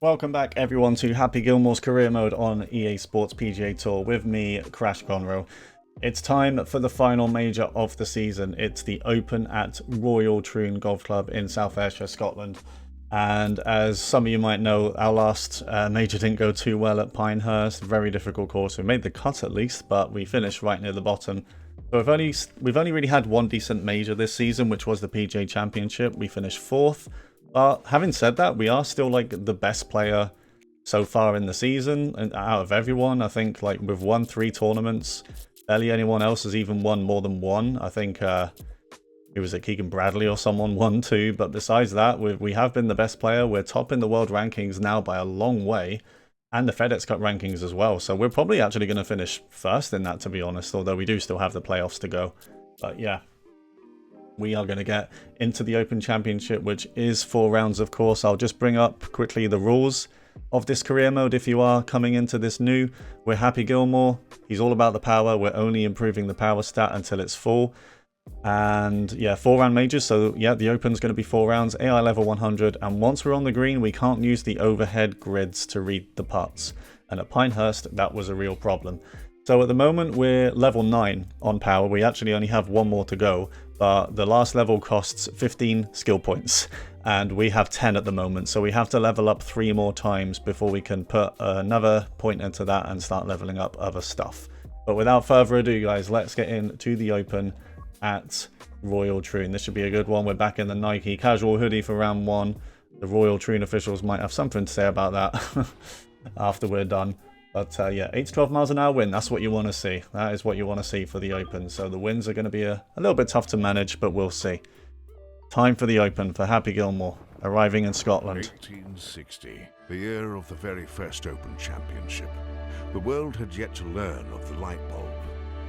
Welcome back everyone to Happy Gilmore's career mode on EA Sports PGA Tour with me, Crash Conroe. It's time for the final major of the season. It's the Open at Royal Troon Golf Club in South Ayrshire, Scotland. And as some of you might know, our last major didn't go too well at Pinehurst. Very difficult course. We made the cut at least, but we finished right near the bottom. So we've only really had one decent major this season, which was the PGA Championship. We finished 4th. But having said that, we are still like the best player so far in the season, and out of everyone. I think like we've won 3 tournaments. Barely anyone else has even won more than one. I think it was Keegan Bradley or someone won 2. But besides that, we have been the best player. We're top in the world rankings now by a long way, and the FedEx Cup rankings as well. So we're probably actually going to finish first in that, to be honest. Although we do still have the playoffs to go. But yeah. We are going to get into the Open Championship, which is 4 rounds, of course. I'll just bring up quickly the rules of this career mode if you are coming into this new. We're Happy Gilmore. He's all about the power. We're only improving the power stat until it's full. And yeah, 4 round majors. So yeah, the Open's going to be 4 rounds, AI level 100. And once we're on the green, we can't use the overhead grids to read the putts. And at Pinehurst, that was a real problem. So at the moment, we're level 9 on power. We actually only have 1 more to go. But the last level costs 15 skill points, and we have 10 at the moment, so we have to level up 3 more times before we can put another point into that and start leveling up other stuff. But without further ado, guys, let's get into the Open at Royal Troon. This should be a good one. We're back in the Nike casual hoodie for round 1. The Royal Troon officials might have something to say about that after we're done. But yeah, 8 to 12 miles an hour wind, that's what you want to see. That is what you want to see for the Open. So the winds are going to be a little bit tough to manage, but we'll see. Time for the Open for Happy Gilmore, arriving in Scotland. 1860, the year of the very first Open Championship. The world had yet to learn of the light bulb,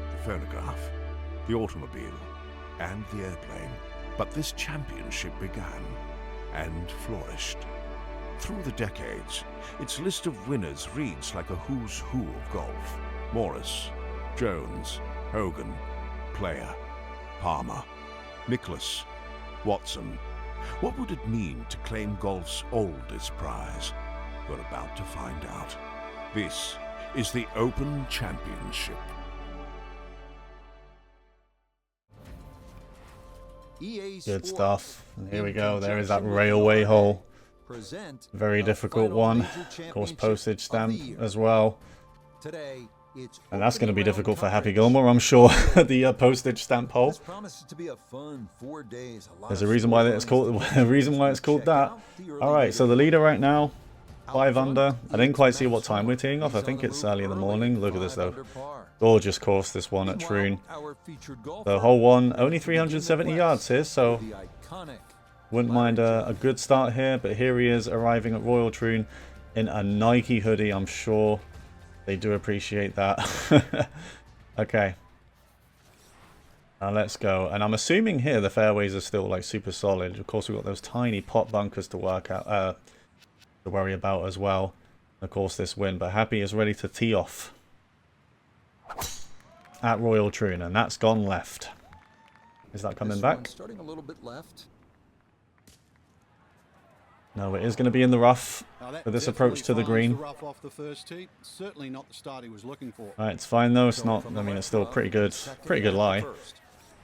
the phonograph, the automobile, and the airplane. But this championship began and flourished. Through the decades, its list of winners reads like a who's who of golf. Morris, Jones, Hogan, Player, Palmer, Nicklaus, Watson. What would it mean to claim golf's oldest prize? We're about to find out. This is the Open Championship. Good stuff. And here we go. There is that railway hole. Very difficult one. Of course, postage stamp as well. And that's going to be difficult for Happy Gilmore, I'm sure. The postage stamp hole. There's a reason why it's called. That. All right. So the leader right now, 5 under. I didn't quite see what time we're teeing off. I think it's early in the morning. Look at this though. Gorgeous course, this one at Troon. The hole 1, only 370 yards here, so wouldn't mind a good start here. But here he is arriving at Royal Troon in a Nike hoodie. I'm sure they do appreciate that. Okay. Now let's go. And I'm assuming here the fairways are still like super solid. Of course, we've got those tiny pot bunkers to worry about as well. Of course, this wind. But Happy is ready to tee off at Royal Troon, and that's gone left. Is that coming back? Starting a little bit left. No, it is going to be in the rough for this approach to the green. Right, it's fine though. It's not. I mean, it's still pretty good. Pretty good lie.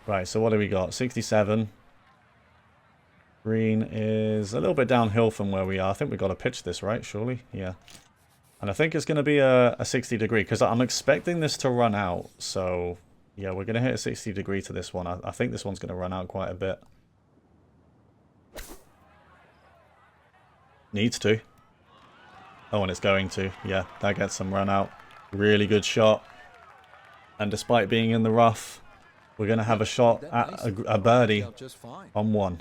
Right. So what do we got? 67. Green is a little bit downhill from where we are. I think we got to pitch this, right? Surely, yeah. And I think it's going to be a 60 degree because I'm expecting this to run out. So yeah, we're going to hit a 60 degree to this one. I think this one's going to run out quite a bit. Needs to. Oh, and it's going to. Yeah, that gets some run out. Really good shot. And despite being in the rough, we're going to have a shot at a birdie on 1.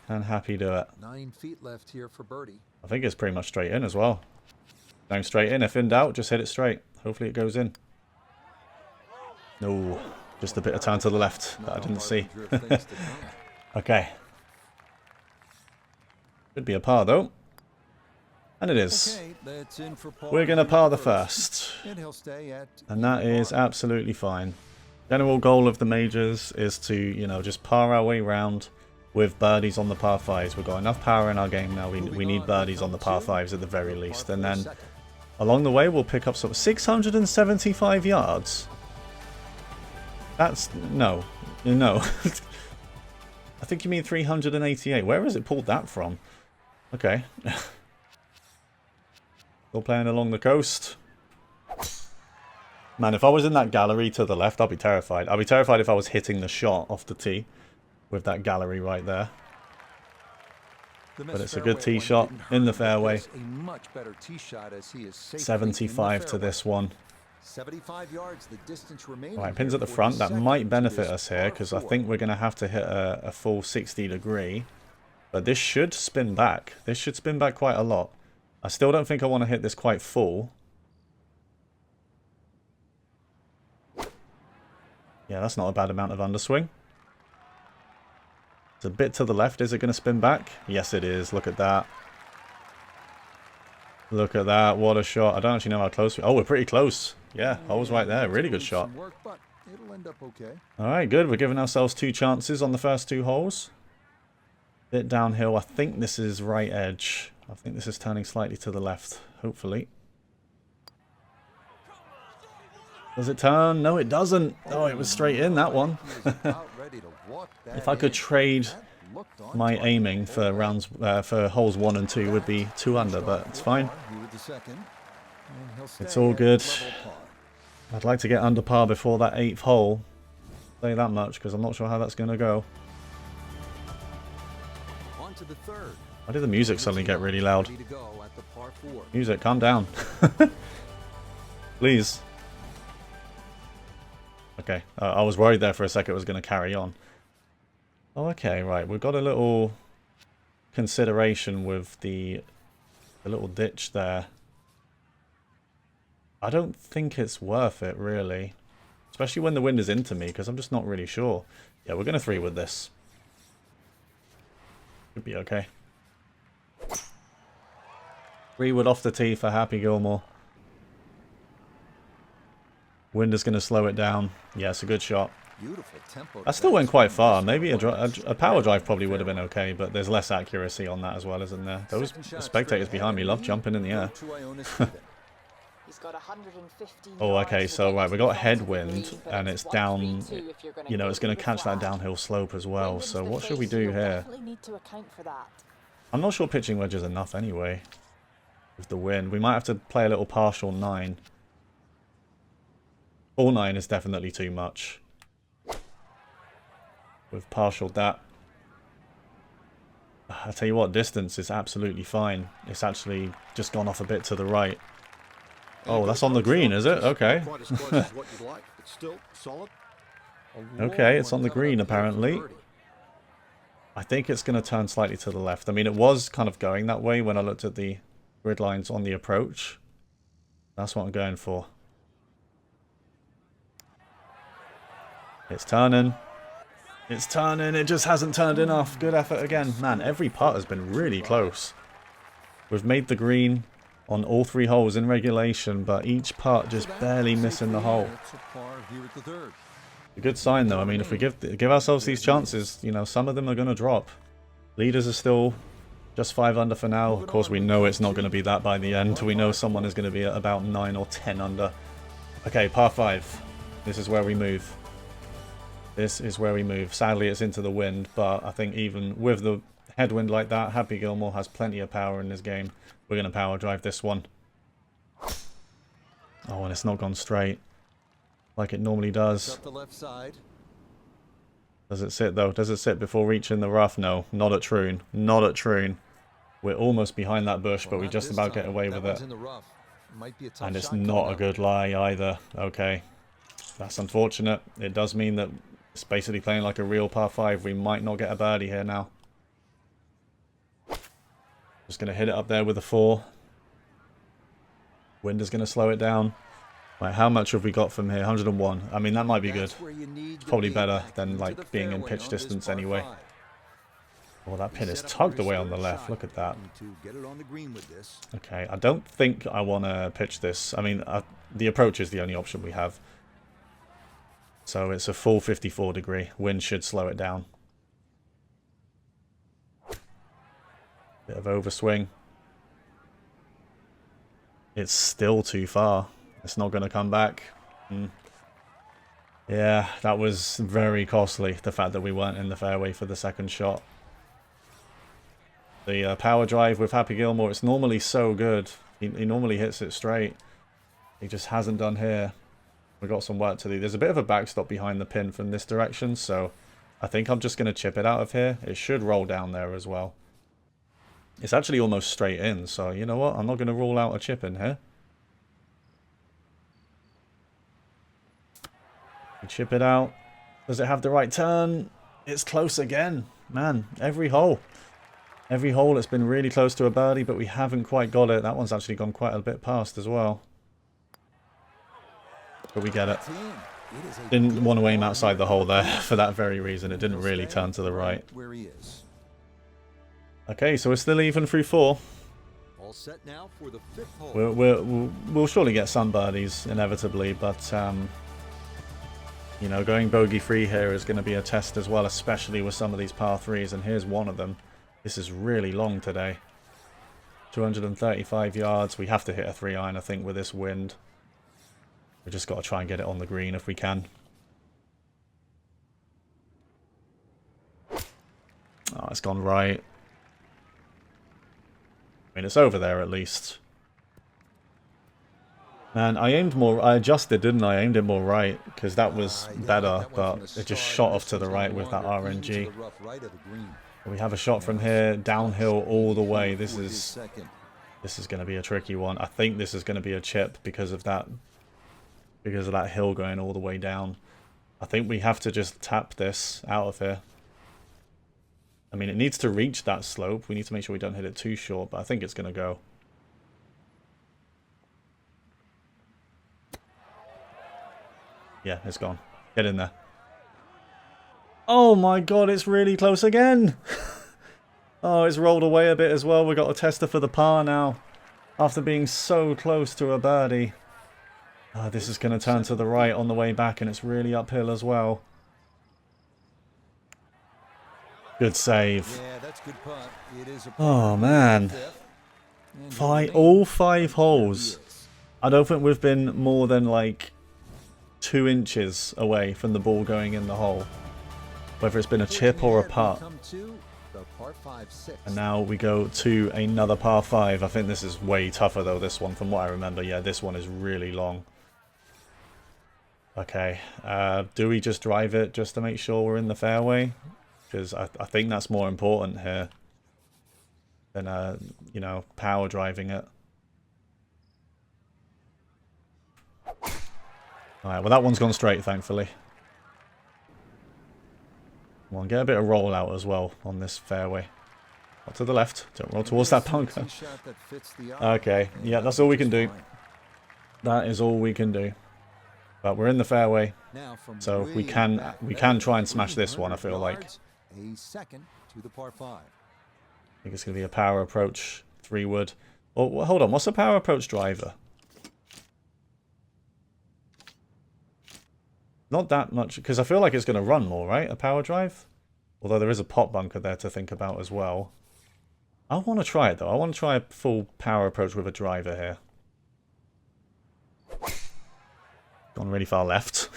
Can Happy do it? 9 feet left here for birdie. I think it's pretty much straight in as well. Going straight in. If in doubt, just hit it straight. Hopefully it goes in. No, just a bit of turn to the left that I didn't see. Okay. Could be a par though. And it is. We're going to par the first. And that is absolutely fine. General goal of the majors is to, you know, just par our way round with birdies on the par 5s. We've got enough power in our game now. We need birdies on the par 5s at the very least. And then along the way, we'll pick up sort of 675 yards. That's... no. No. I think you mean 388. Where has it pulled that from? Okay. Still playing along the coast. Man, if I was in that gallery to the left, I'd be terrified. I'd be terrified if I was hitting the shot off the tee with that gallery right there. But it's a good tee shot in the fairway. 75 to this one. 75 yards, the distance remaining. Right, pins at the front. That might benefit us here because I think we're going to have to hit a full 60 degree. But this should spin back. This should spin back quite a lot. I still don't think I want to hit this quite full. Yeah, that's not a bad amount of underswing. It's a bit to the left. Is it going to spin back? Yes, it is. Look at that. Look at that. What a shot. I don't actually know how close we... oh, we're pretty close. Yeah, I was right there. Really good shot. Alright, good. We're giving ourselves 2 chances on the first 2 holes. Bit downhill. I think this is right edge. I think this is turning slightly to the left. Hopefully. Does it turn? No, it doesn't. Oh, it was straight in, that one. If I could trade my aiming for rounds for holes 1 and 2 would be 2 under, but it's fine. It's all good. I'd like to get under par before that 8th hole. Say that much, because I'm not sure how that's going to go. Why did the music suddenly get really loud? Music, calm down. Please. Okay, I was worried there for a second it was going to carry on. Oh, okay, right. We've got a little consideration with the little ditch there. I don't think it's worth it, really. Especially when the wind is into me, because I'm just not really sure. Yeah, we're going to 3 with this. Should be okay. 3 wood off the tee for Happy Gilmore. Wind is going to slow it down. Yeah, it's a good shot. I still went quite far. Maybe a power drive probably would have been okay, but there's less accuracy on that as well, isn't there? Those spectators behind me love jumping in the air. Oh, okay, so right, we got headwind, and it's down, you know, it's going to catch that downhill slope as well, so what should we do here? I'm not sure pitching wedge is enough anyway, with the wind. We might have to play a little partial 9. Full 9 is definitely too much. With partial that. I tell you what, distance is absolutely fine. It's actually just gone off a bit to the right. Oh, that's on the green, is it? Okay. Okay, it's on the green apparently. I think it's going to turn slightly to the left. I mean, it was kind of going that way when I looked at the grid lines on the approach. That's what I'm going for. It's turning. It's turning. It just hasn't turned enough. Good effort again. Man, every putt has been really close. We've made the green on all 3 holes in regulation, but each putt just barely missing the hole. A good sign, though. I mean, if we give ourselves these chances, you know, some of them are going to drop. Leaders are still just 5 under for now. Of course, we know it's not going to be that by the end. We know someone is going to be at about 9 or 10 under. Okay, par 5. This is where we move. This is where we move. Sadly, it's into the wind, but I think even with the headwind like that, Happy Gilmore has plenty of power in this game. We're going to power drive this one. Oh, and it's not gone straight like it normally does. Does it sit, though? Does it sit before reaching the rough? No, not at Troon. Not at Troon. We're almost behind that bush, but we just about get away with it. And it's not a good lie either. Okay. That's unfortunate. It does mean that it's basically playing like a real par 5. We might not get a birdie here now. Just going to hit it up there with a 4. Wind is going to slow it down. Right, how much have we got from here? 101. I mean, that might be good. It's probably better than like being in pitch distance anyway. Oh, that pin is tugged away on the left. Look at that. Okay, I don't think I want to pitch this. I mean, the approach is the only option we have. So it's a full 54 degree. Wind should slow it down. Bit of overswing. It's still too far. It's not going to come back. Yeah, that was very costly, the fact that we weren't in the fairway for the second shot. The power drive with Happy Gilmore, it's normally so good. He normally hits it straight. He just hasn't done here. We've got some work to do. There's a bit of a backstop behind the pin from this direction, so I think I'm just going to chip it out of here. It should roll down there as well. It's actually almost straight in, so you know what? I'm not going to rule out a chip in here. We chip it out. Does it have the right turn? It's close again. Man, every hole. Every hole it's been really close to a birdie, but we haven't quite got it. That one's actually gone quite a bit past as well. But we get it. Didn't want to aim outside the hole there for that very reason. It didn't really turn to the right. Okay, so we're still even through 4. All set now for the 5th hole. We'll surely get some birdies, inevitably, but you know, going bogey-free here is going to be a test as well, especially with some of these par 3s, and here's one of them. This is really long today. 235 yards. We have to hit a 3-iron, I think, with this wind. We just got to try and get it on the green if we can. Oh, it's gone right. I mean, it's over there at least. Man, I adjusted, didn't I? I aimed it more right, because that was better, but it just shot off to the right with that RNG. We have a shot from here, downhill all the way. This is going to be a tricky one. I think this is going to be a chip because of that hill going all the way down. I think we have to just tap this out of here. I mean, it needs to reach that slope. We need to make sure we don't hit it too short, but I think it's going to go. Yeah, it's gone. Get in there. Oh my god, it's really close again. Oh, it's rolled away a bit as well. We've got a tester for the par now. After being so close to a birdie. This is going to turn to the right on the way back, and it's really uphill as well. Good save. Oh, man. All 5 holes. I don't think we've been more than like 2 inches away from the ball going in the hole. Whether it's been a chip or a putt. And now we go to another par 5. I think this is way tougher though, this one, from what I remember. Yeah, this one is really long. Okay, do we just drive it just to make sure we're in the fairway? Because I think that's more important here than, you know, power driving it. Alright, well that one's gone straight, thankfully. Come on, get a bit of rollout as well on this fairway. Not to the left, don't roll towards that bunker. Okay, yeah, that's all we can do. That is all we can do. But we're in the fairway, so we can try and smash this one, I feel like. I think it's going to be a power approach 3-wood. Oh, hold on, what's a power approach driver? Not that much, because I feel like it's going to run more, right? A power drive? Although there is a pot bunker there to think about as well. I want to try it, though. I want to try a full power approach with a driver here. Gone really far left.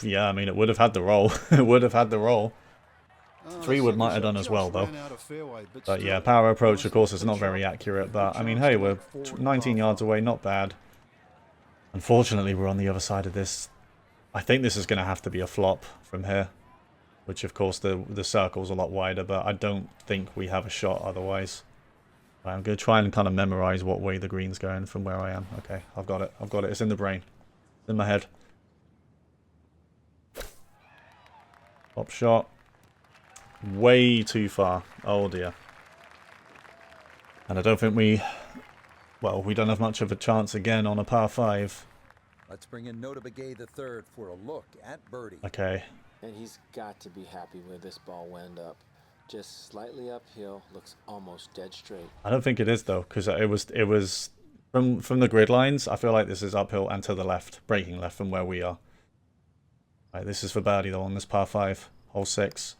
Yeah, I mean, it would have had the roll. It would have had the roll. 3-wood might have done as well, though. But yeah, power approach, of course, is not very accurate. But, I mean, hey, we're 19 yards away. Not bad. Unfortunately, we're on the other side of this. I think this is going to have to be a flop from here. Which, of course, the circle's a lot wider. But I don't think we have a shot otherwise. I'm going to try and kind of memorize what way the green's going from where I am. Okay, I've got it. I've got it. It's in the brain. It's in my head. Top shot. Way too far. Oh dear. And I don't think we don't have much of a chance again on a par 5. Let's bring in Nota Begay the third for a look at birdie. Okay. And he's got to be happy where this ball went up. Just slightly uphill, looks almost dead straight. I don't think it is though, because it was from the grid lines. I feel like this is uphill and to the left, breaking left from where we are. Right, this is for birdie though on this par 5, hole 6.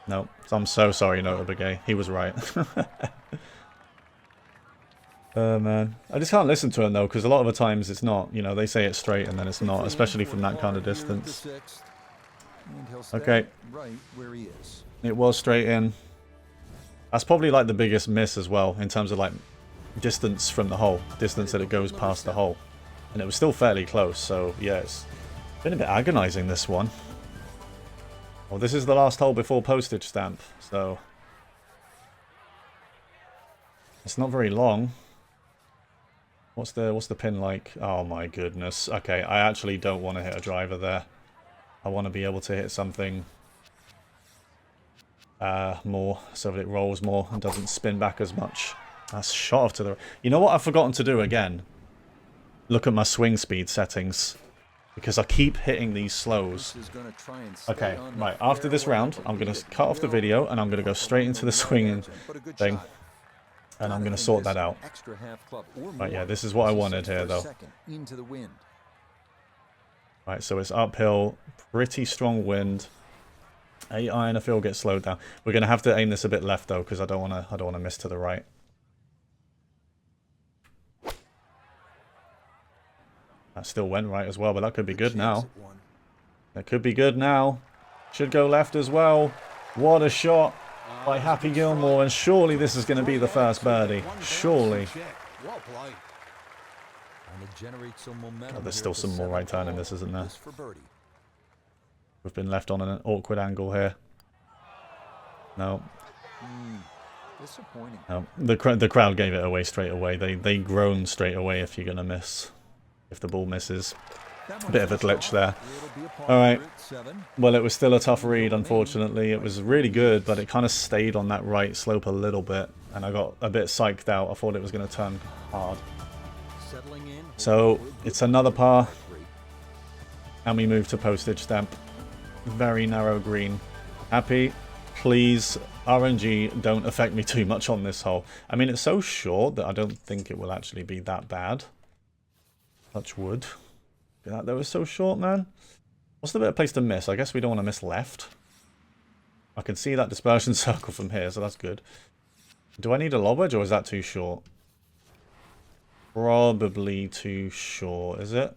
No, I'm so sorry, Nota Begay. He was right. Man. I just can't listen to him, though, because a lot of the times it's not. You know, they say it's straight and then it's not, especially from that kind of distance. Okay. Right where he is. It was straight in. That's probably, like, the biggest miss as well, in terms of, like, distance from the hole. Distance that it goes past the hole. And it was still fairly close, so, yeah, it's been a bit agonizing, this one. Well, this is the last hole before postage stamp, so... It's not very long. What's the pin like? Oh my goodness. Okay, I actually don't want to hit a driver there. I want to be able to hit something more, so that it rolls more and doesn't spin back as much. That's shot off to the... You know what I've forgotten to do again? Look at my swing speed settings. Because I keep hitting these slows. Okay, right, after this round, I'm going to cut off the video and I'm going to go straight into the swinging thing. And I'm going to sort that out. Right, yeah, this is what I wanted here, though. Right, so it's uphill, pretty strong wind. 8 iron, I feel, get slowed down. We're going to have to aim this a bit left, though, because I don't want to miss to the right. That still went right as well, but that could be good now. That could be good now. Should go left as well. What a shot by Happy Gilmore, and surely this is going to be the first birdie. Surely. Oh, there's still some more right turn in this, isn't there? We've been left on an awkward angle here. No. No. The crowd gave it away straight away. They groan straight away if you're going to miss. If the ball misses. A bit of a glitch there. Alright. Well, it was still a tough read, unfortunately. It was really good, but it kind of stayed on that right slope a little bit. And I got a bit psyched out. I thought it was going to turn hard. So, it's another par. And we move to postage stamp. Very narrow green. Happy. Please, RNG, don't affect me too much on this hole. I mean, it's so short that I don't think it will actually be that bad. Touch wood. That was so short, man. What's the better place to miss? I guess we don't want to miss left. I can see that dispersion circle from here, so that's good. Do I need a lob wedge, or is that too short? Probably too short, is it?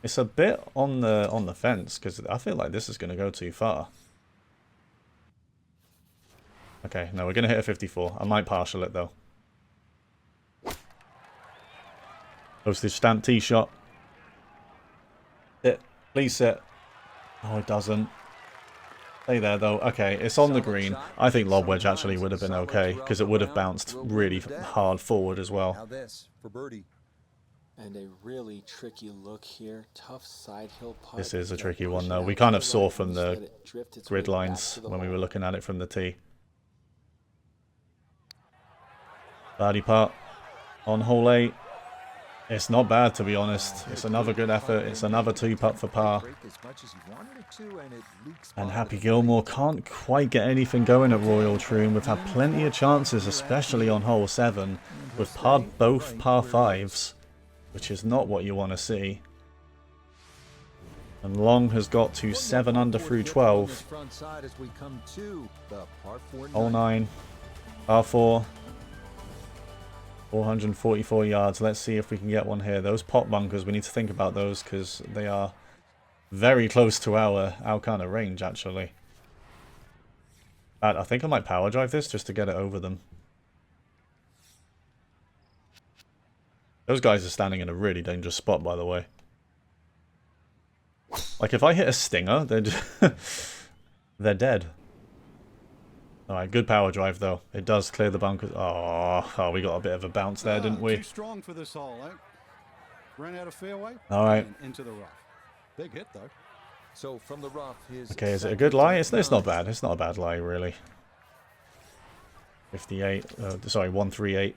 It's a bit on the fence, because I feel like this is going to go too far. Okay, no, we're going to hit a 54. I might partial it, though. Postage stamp tee shot. Sit. Please sit. Oh, it doesn't. Stay there, though. Okay, it's on the green. I think lob wedge actually would have been okay, because it would have bounced really hard forward as well. Now this for birdie. And a really tricky look here. Tough side hill putt. This is a tricky one, though. We kind of saw from the grid lines when we were looking at it from the tee. Birdie putt on hole 8. It's not bad, to be honest. It's another good effort. It's another 2-putt for par. And Happy Gilmore can't quite get anything going at Royal Troon. We've had plenty of chances, especially on hole 7. We've parred both par 5s, which is not what you want to see. And Long has got to 7 under through 12. Hole 9, par 4. 444 yards. Let's see if we can get one here. Those pot bunkers, we need to think about those because they are very close to our kind of range, actually. I think I might power drive this just to get it over them. Those guys are standing in a really dangerous spot, by the way. Like, if I hit a stinger, they're dead. Alright, good power drive, though. It does clear the bunkers. Oh, we got a bit of a bounce there, didn't we? Too strong for this hole, eh? Ran out of fairway. Alright. Into the rough. Big hit, though. So from the rough, okay, is it a good lie? It's not bad. It's not a bad lie, really. 58. Sorry, 138.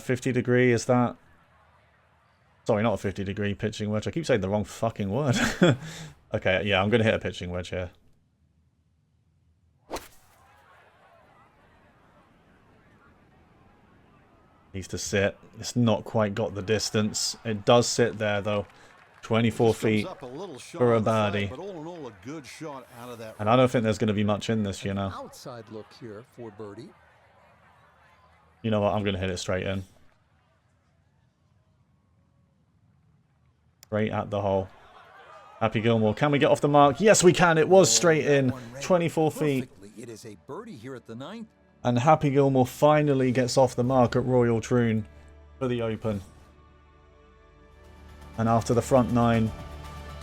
50 degree, is that? Sorry, not a 50 degree pitching wedge. I keep saying the wrong fucking word. Okay, yeah, I'm going to hit a pitching wedge here. Needs to sit. It's not quite got the distance. It does sit there, though. 24 feet for a birdie. But all in all, a good shot out of that. And I don't think there's going to be much in this, you know. Outside look here for birdie. You know what? I'm going to hit it straight in. Straight at the hole. Happy Gilmore. Can we get off the mark? Yes, we can. It was straight in. 24 feet. It is a birdie here at the 9th. And Happy Gilmore finally gets off the mark at Royal Troon for the Open. And after the front 9,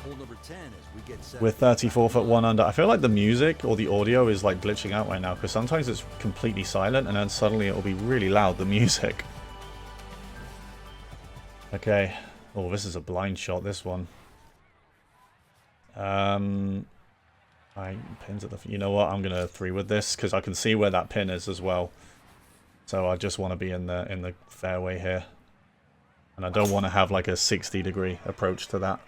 Hole number 10 as we get set. with 34 foot 1 under. I feel like the music or the audio is like glitching out right now, because sometimes it's completely silent and then suddenly it'll be really loud, the music. Okay. Oh, this is a blind shot, this one. Pins at the... You know what? I'm going to 3 with this because I can see where that pin is as well. So I just want to be in the fairway here. And I don't want to have like a 60-degree approach to that.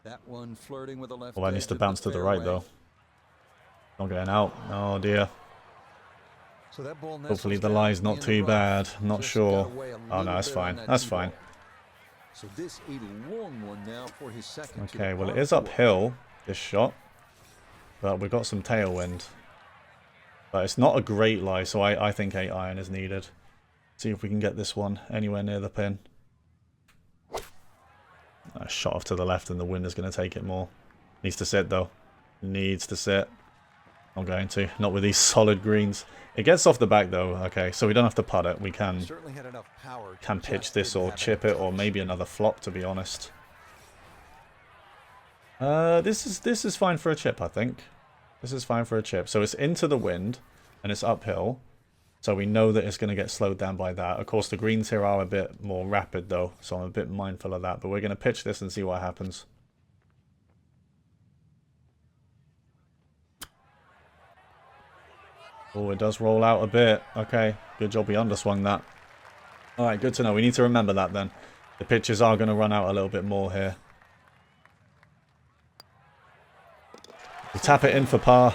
That one flirting with the left. Oh, that needs to bounce to the right though. Not going out. Oh dear. So that ball Hopefully the lie's not too bad. I'm not sure. Oh no, that's fine. That's fine. So this a long one now for his second. Okay, well it is uphill, this shot. But we've got some tailwind. But it's not a great lie, so I think 8 iron is needed. See if we can get this one anywhere near the pin. Shot off to the left and the wind is going to take it more. Needs to sit though. Needs to sit. Not going to. Not with these solid greens. It gets off the back though. Okay, so we don't have to putt it. We can pitch this or chip it or maybe another flop, to be honest. This is fine for a chip, I think. This is fine for a chip. So it's into the wind and it's uphill. So we know that it's going to get slowed down by that. Of course, the greens here are a bit more rapid though, so I'm a bit mindful of that. But we're going to pitch this and see what happens. Oh, it does roll out a bit. Okay, good job we underswung that. Alright, good to know. We need to remember that then. The pitches are going to run out a little bit more here. We tap it in for par.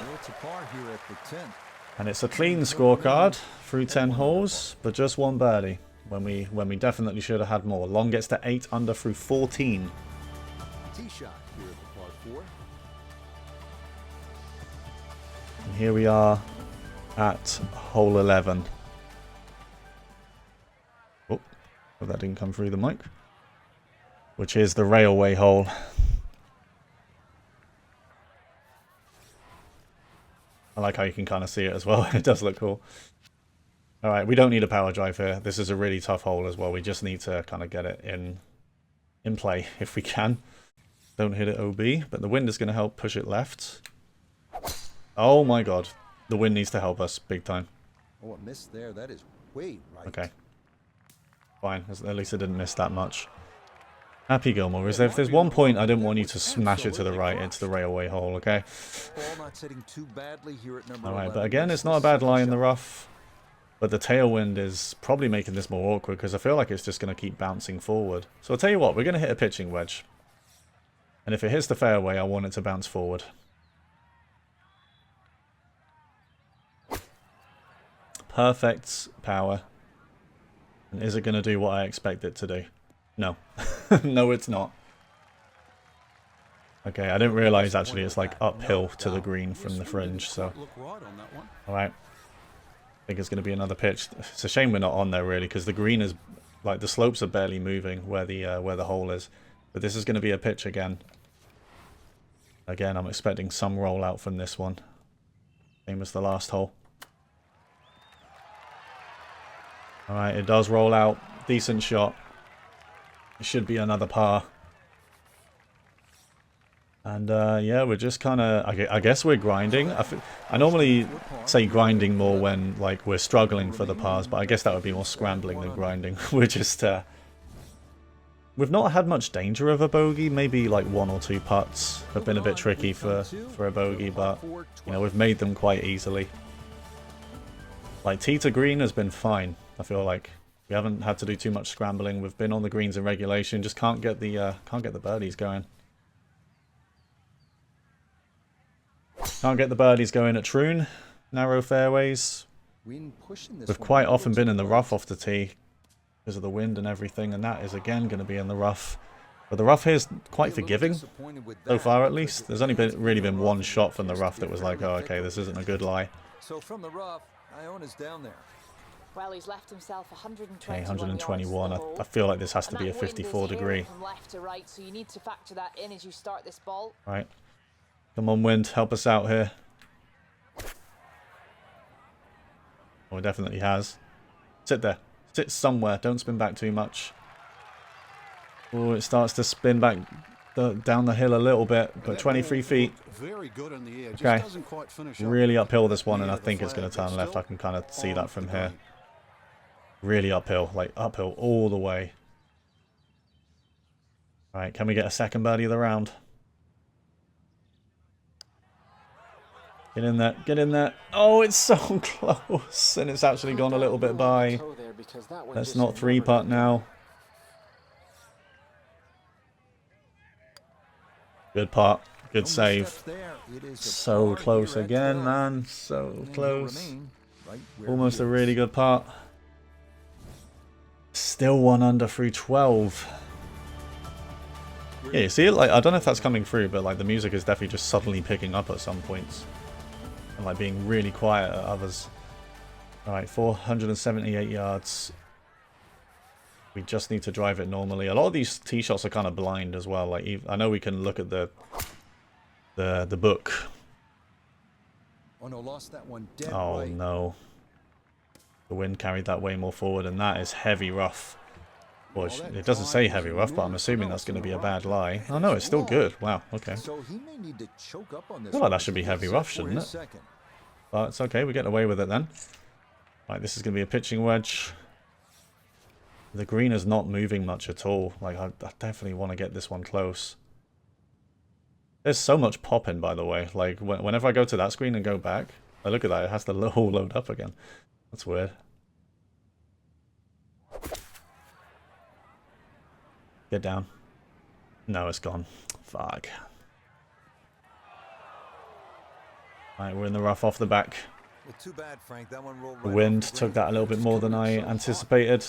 And it's a clean scorecard through 10 holes, but just 1 birdie. When we definitely should have had more. Long gets to 8 under through 14. Tee shot here at the par 4. And here we are at hole 11. Oh, that didn't come through the mic. Which is the railway hole. I like how you can kind of see it as well. It does look cool. Alright, we don't need a power drive here. This is a really tough hole as well. We just need to kind of get it in play if we can. Don't hit it OB, but the wind is going to help push it left. Oh my god. The wind needs to help us big time. Oh, a miss there. That is way right. Okay. Fine. At least I didn't miss that much. Happy Gilmore, if there's one point I didn't want you to smash it to the right, it's the railway hole, okay? Alright, but again, it's not a bad lie in the rough. But the tailwind is probably making this more awkward because I feel like it's just going to keep bouncing forward. So I'll tell you what, we're going to hit a pitching wedge. And if it hits the fairway, I want it to bounce forward. Perfect power. And is it going to do what I expect it to do? No. No, it's not. Okay, I didn't realize actually it's like uphill to the green from the fringe, so. Alright. I think it's going to be another pitch. It's a shame we're not on there really, because the green is, like, the slopes are barely moving where the hole is. But this is going to be a pitch again. Again, I'm expecting some rollout from this one. Same as the last hole. Alright, it does roll out. Decent shot. It should be another par. And yeah, we're just kind of... I guess we're grinding. I normally say grinding more when like we're struggling for the pars, but I guess that would be more scrambling than grinding. We're just... we've not had much danger of a bogey. Maybe like 1 or 2 putts have been a bit tricky for a bogey, but you know, we've made them quite easily. Like tee to green has been fine, I feel like. We haven't had to do too much scrambling. We've been on the greens in regulation. Just can't get the birdies going. Can't get the birdies going at Troon. Narrow fairways. We've quite often been in the rough off the tee because of the wind and everything, and that is again going to be in the rough. But the rough here is quite forgiving, so far at least. There's only really been one shot from the rough that was like, oh, okay, this isn't a good lie. So from the rough, Iona's down there. Well, he's left himself 121 Okay, 121. yards to the hole. I feel like this has to And be a that wind is 54 degree. veering from left to right, so you need to factor that in as you start this ball. Right. Come on, wind. Help us out here. Oh, it definitely has. Sit there. Sit somewhere. Don't spin back too much. Oh, it starts to spin back down the hill a little bit, but 23 feet. Very good in the air. Just Okay. doesn't quite finish up. Really uphill this one, and I Near the think it's going flag, to turn but left. I still can kind of see on that from the here. green. Really uphill. Like, uphill all the way. Alright, can we get a second birdie of the round? Get in there. Get in there. Oh, it's so close. And it's actually gone a little bit by. Let's not three-putt now. Good putt. Good save. So close again, man. So close. Almost a really good putt. Still 1 under through 12. Yeah, you see it? Like, I don't know if that's coming through, but like the music is definitely just suddenly picking up at some points. And like being really quiet at others. Alright, 478 yards. We just need to drive it normally. A lot of these tee shots are kind of blind as well. Like, I know we can look at the book. Oh no, lost that one dead Oh right. no. The wind carried that way more forward, and that is heavy rough. Well, it doesn't say heavy rough, but I'm assuming that's going to be a bad lie. Oh no, it's still good. Wow, okay. So he may need to choke up on this. I feel like that should be heavy rough, shouldn't it? But it's okay, we're getting away with it then. Right, this is going to be a pitching wedge. The green is not moving much at all. Like, I definitely want to get this one close. There's so much popping, by the way. Like, whenever I go to that screen and go back, oh, look at that, it has to all load up again. That's weird. Get down. No, it's gone. Fuck. Right, we're in the rough off the back. Well, too bad, Frank. That one rolled The right wind off the took green. that a little bit more than I anticipated.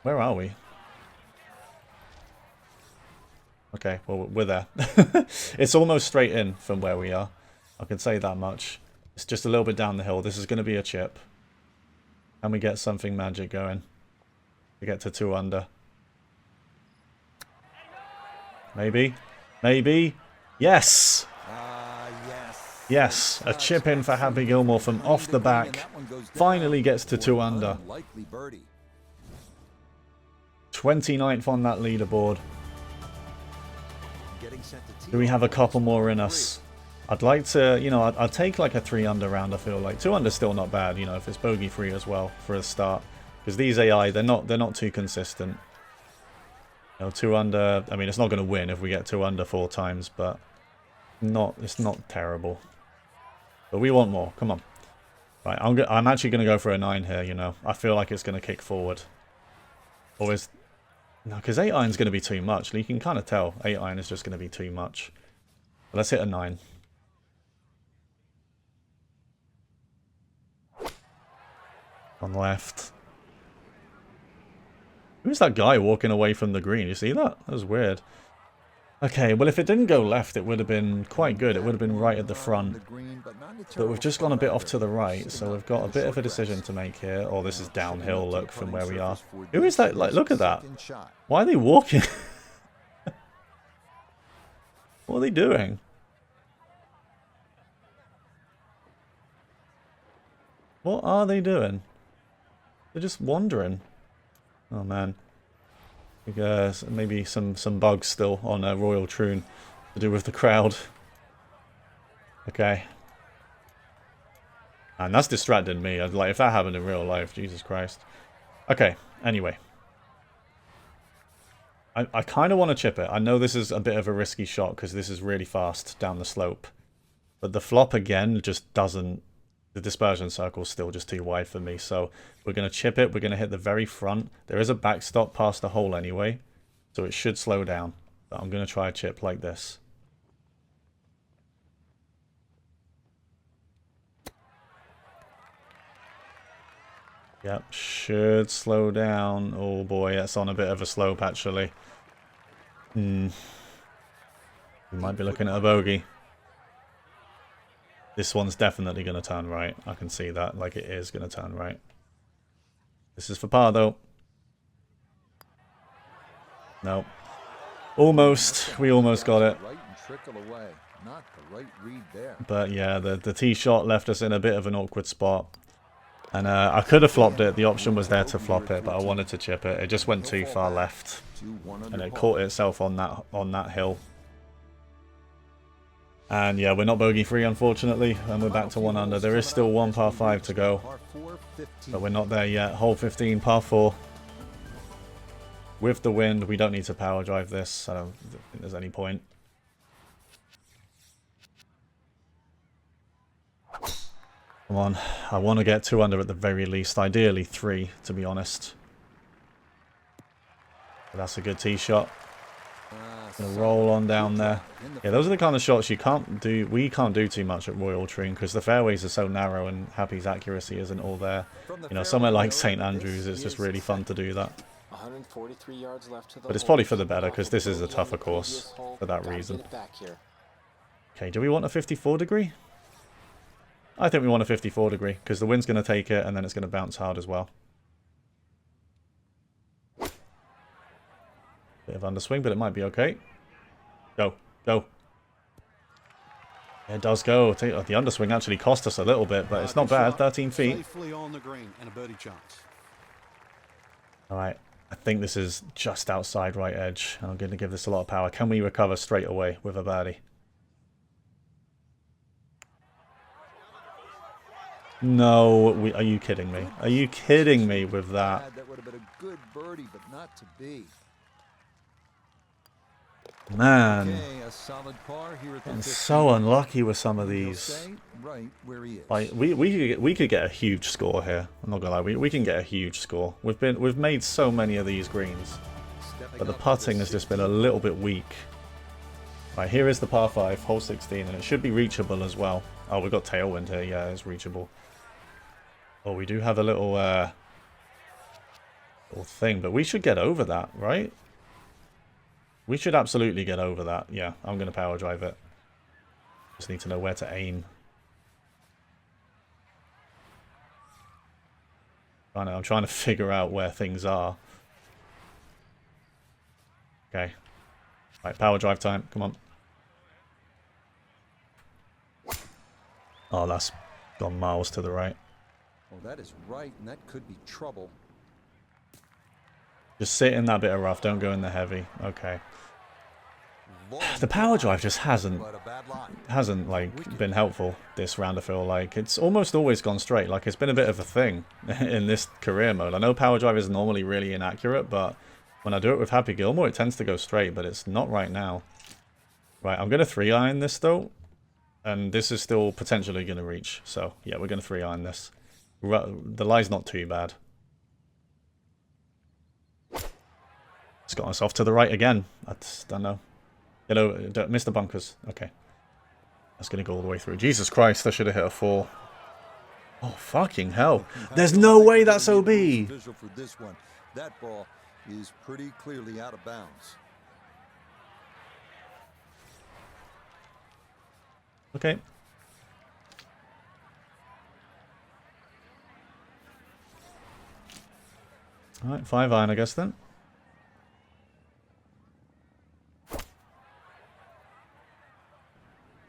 Where are we? Okay, well, we're there. It's almost straight in from where we are. I can say that much. It's just a little bit down the hill. This is going to be a chip. Can we get something magic going? We get to 2 under. Maybe. Maybe. Yes! Yes. Yes, a chip in for Happy Gilmore from off the back. Finally gets to 2 under. Unlikely birdie. 29th on that leaderboard. Getting sent to tee Do we have a off couple for more in 3. us? I'd like to, you know, I'd take like a 3 under round, I feel like. 2 under still not bad, you know, if it's bogey free as well for a start. Because these AI, they're not too consistent. You know, 2 under, I mean, it's not going to win if we get 2 under 4 times, but it's not terrible. But we want more, come on. Right, I'm actually going to go for a 9 here, you know. I feel like it's going to kick forward. Or is... No, because 8 iron's going to be too much. You can kind of tell 8 iron is just going to be too much. But let's hit a 9. On left. Who's that guy walking away from the green? You see that? That was weird. Okay, well if it didn't go left, it would have been quite good. It would have been right at the front. But we've just gone a bit off to the right, so we've got a bit of a decision to make here. Oh, this is downhill, look, from where we are. Who is that? Like, look at that. Why are they walking? What are they doing? What are they doing? They're just wandering. Oh man. Because maybe some bugs still on Royal Troon to do with the crowd. Okay. And that's distracting me. Like, if that happened in real life, Jesus Christ. Okay, anyway. I kind of want to chip it. I know this is a bit of a risky shot because this is really fast down the slope. But the flop again just doesn't... The dispersion circle's still just too wide for me. So we're going to chip it. We're going to hit the very front. There is a backstop past the hole anyway. So it should slow down. But I'm going to try a chip like this. Yep, should slow down. Oh boy, that's on a bit of a slope actually. We might be looking at a bogey. This one's definitely going to turn right. I can see that. Like, it is going to turn right. This is for par, though. No. Almost. We almost got it. But yeah, the tee shot left us in a bit of an awkward spot. And I could have flopped it. The option was there to flop it, but I wanted to chip it. It just went too far left. And it caught itself on that hill. And yeah, we're not bogey free, unfortunately, and we're back to 1 under. There is still one par 5 to go, but we're not there yet. Hole 15, par 4. With the wind, we don't need to power drive this. I don't think there's any point. Come on, I want to get 2 under at the very least. Ideally 3, to be honest. But that's a good tee shot. Gonna roll on down there. Yeah, those are the kind of shots you can't do. We can't do too much at Royal Troon because the fairways are so narrow and Happy's accuracy isn't all there. You know, somewhere like St Andrews, it's just really fun to do that. 143 yards left to the But it's probably for the better because this is a tougher course for that reason. Okay, do we want a 54 degree? I think we want a 54 degree because the wind's going to take it and then it's going to bounce hard as well. Bit of underswing, but it might be okay. Go, go. It does go. The underswing actually cost us a little bit, but it's not bad. 13 feet. Alright, I think this is just outside right edge, and I'm going to give this a lot of power. Can we recover straight away with a birdie? No, are you kidding me? Are you kidding me with that? That would have been a good birdie, but not to be. Man, I'm so unlucky with some of these. Like we could get a huge score here. I'm not gonna lie, we can get a huge score. We've made so many of these greens, but the putting has just been a little bit weak. Right, here is the par 5, hole 16, and it should be reachable as well. Oh, we've got tailwind here. Yeah, it's reachable. Oh, we do have a little thing, but we should get over that, right? We should absolutely get over that. Yeah, I'm going to power drive it. Just need to know where to aim. I'm trying to figure out where things are. Okay. Right, power drive time. Come on. Oh, that's gone miles to the right. Well, that is right, and that could be trouble. Just sit in that bit of rough. Don't go in the heavy. Okay. The power drive just hasn't like been helpful this round. I feel like it's almost always gone straight. Like it's been a bit of a thing in this career mode. I know power drive is normally really inaccurate, but when I do it with Happy Gilmore, it tends to go straight. But it's not right now. Right, I'm gonna 3-iron this though, and this is still potentially gonna reach. So yeah, we're gonna 3-iron this. The lie's not too bad. It's got us off to the right again. I just don't know. You know, Mr. Bunkers. Okay. That's going to go all the way through. Jesus Christ, I should have hit a 4. Oh, fucking hell. There's no way that's OB. For this one, that ball is pretty clearly out of bounds. Okay. Alright, 5-iron, I guess then.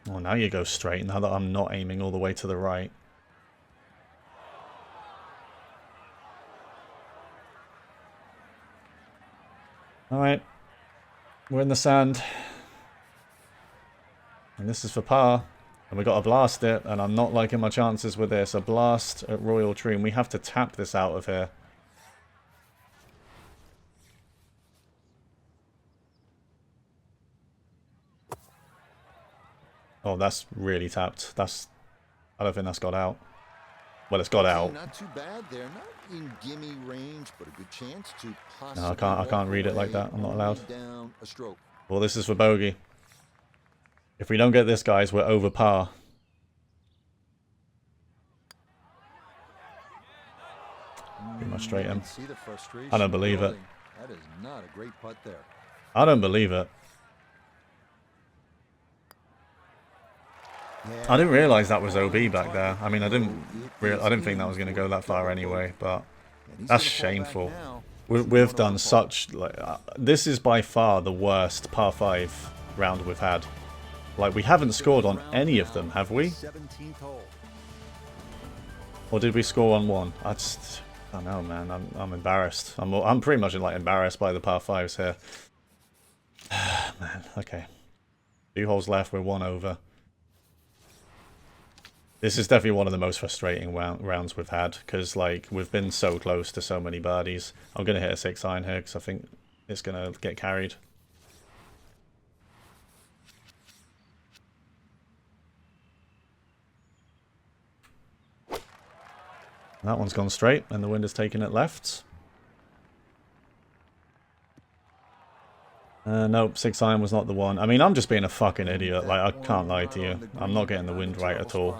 Oh, now you go straight, now that I'm not aiming all the way to the right. Alright. We're in the sand. And this is for par. And we got to blast it, and I'm not liking my chances with this. A blast at Royal Troon. We have to tap this out of here. Oh, that's really tapped. I don't think that's got out. Well, it's got out. Not too bad there. Not in gimme range, but a good chance to possibly. No, I can't read it like that. I'm not allowed. Well, this is for bogey. If we don't get this, guys, we're over par. Pretty much straight in. I don't believe it. That is not a great putt there. I don't believe it. I didn't realize that was OB back there. I mean, I didn't think that was going to go that far anyway, but that's shameful. We've done such, like, this is by far the worst par 5 round we've had. Like, we haven't scored on any of them, have we? Or did we score on one? I don't know, man. I'm embarrassed. I'm pretty much like embarrassed by the par 5s here. Man, okay. 2 holes left. We're 1 over. This is definitely one of the most frustrating rounds we've had, because like we've been so close to so many birdies. I'm gonna hit a 6-iron here because I think it's gonna get carried. That one's gone straight, and the wind has taken it left. Nope, 6-iron was not the one. I mean, I'm just being a fucking idiot. Like, I can't lie to you. I'm not getting the wind right at all.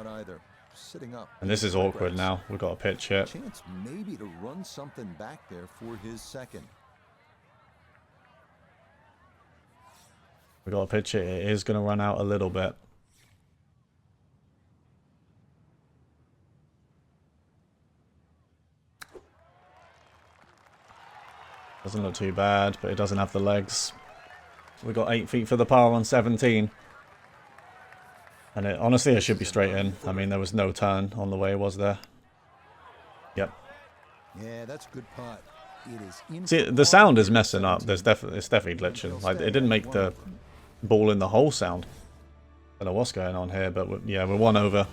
And this is awkward now. We've got a pitch here. Chance maybe to run something back there for his second. We've got a pitch here. It is going to run out a little bit. Doesn't look too bad, but it doesn't have the legs. We got 8 feet for the par on 17. And honestly, it should be straight in. I mean, there was no turn on the way, was there? Yep. Yeah, that's a good putt. It is. See, the sound is messing up. It's definitely glitching. Like, it didn't make the ball in the hole sound. I don't know what's going on here, but yeah, we're 1 over.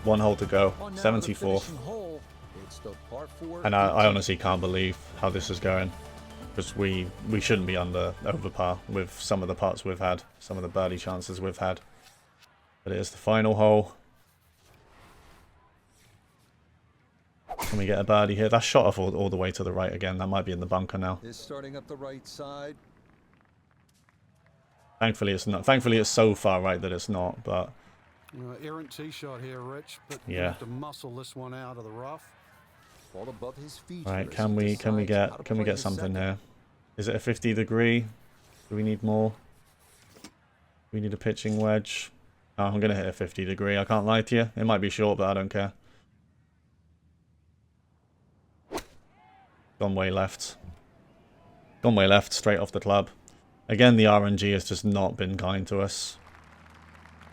1 hole to go. 74. And I honestly can't believe how this is going. Because we shouldn't be over par with some of the putts we've had, some of the birdie chances we've had. But it is the final hole. Can we get a birdie here? That shot off all the way to the right again. That might be in the bunker now. Is starting up the right side. Thankfully it's not. Thankfully it's so far right that it's not. But Errant tee shot here, Rich. But yeah, you have to muscle this one out of the rough. Ball above his feet. All right, can we get something here? Is it a 50 degree? Do we need more? We need a pitching wedge. Oh, I'm gonna hit a 50 degree. I can't lie to you. It might be short, but I don't care. Gone way left. Gone way left, straight off the club. Again, the RNG has just not been kind to us.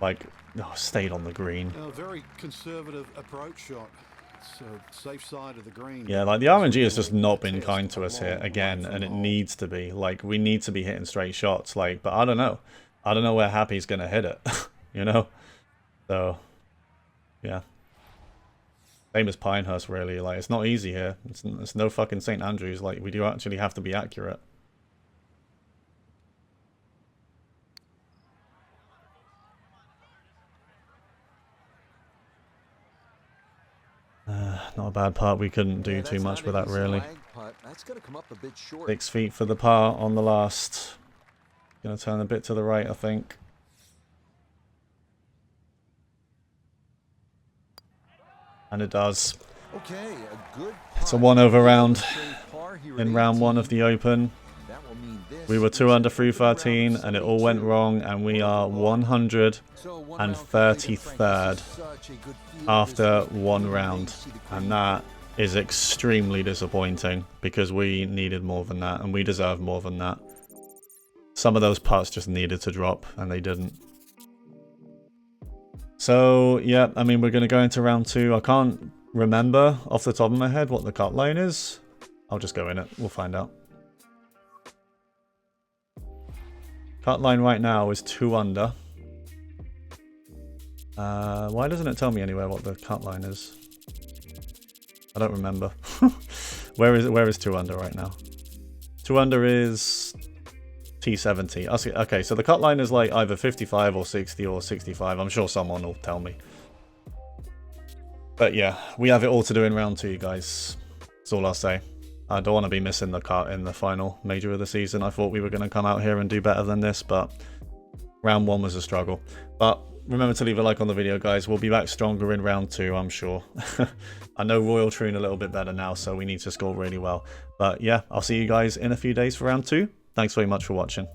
Like, oh, stayed on the green. A very conservative approach shot. It's safe side of the green. Yeah, like the RNG has just not been kind to us here again, and it needs to be. Like, we need to be hitting straight shots. Like, but I don't know. I don't know where Happy's gonna hit it. You know? So, yeah. Same as Pinehurst, really. Like, it's not easy here. It's no fucking St. Andrews. Like, we do actually have to be accurate. Not a bad part. We couldn't do too much with that, really. 6 feet for the par on the last. Gonna turn a bit to the right, I think. And it does. Okay, a good it's a 1 over round in round 1 of the Open. We were 2 under through 13, and it all went wrong, and we are 133rd after 1 round, and that is extremely disappointing because we needed more than that, and we deserve more than that. Some of those putts just needed to drop, and they didn't. So, yeah, I mean, we're going to go into round 2. I can't remember off the top of my head what the cut line is. I'll just go in it. We'll find out. Cut line right now is 2 under. Why doesn't it tell me anywhere what the cut line is? I don't remember. Where is 2 under right now? 2 under is T70. Okay, so the cut line is like either 55 or 60 or 65. I'm sure someone will tell me. But yeah, we have it all to do in round 2, guys. That's all I'll say. I don't want to be missing the cut in the final major of the season. I thought we were going to come out here and do better than this, but round 1 was a struggle. But remember to leave a like on the video, guys. We'll be back stronger in round 2, I'm sure. I know Royal Troon a little bit better now, so we need to score really well. But yeah, I'll see you guys in a few days for round 2. Thanks very much for watching.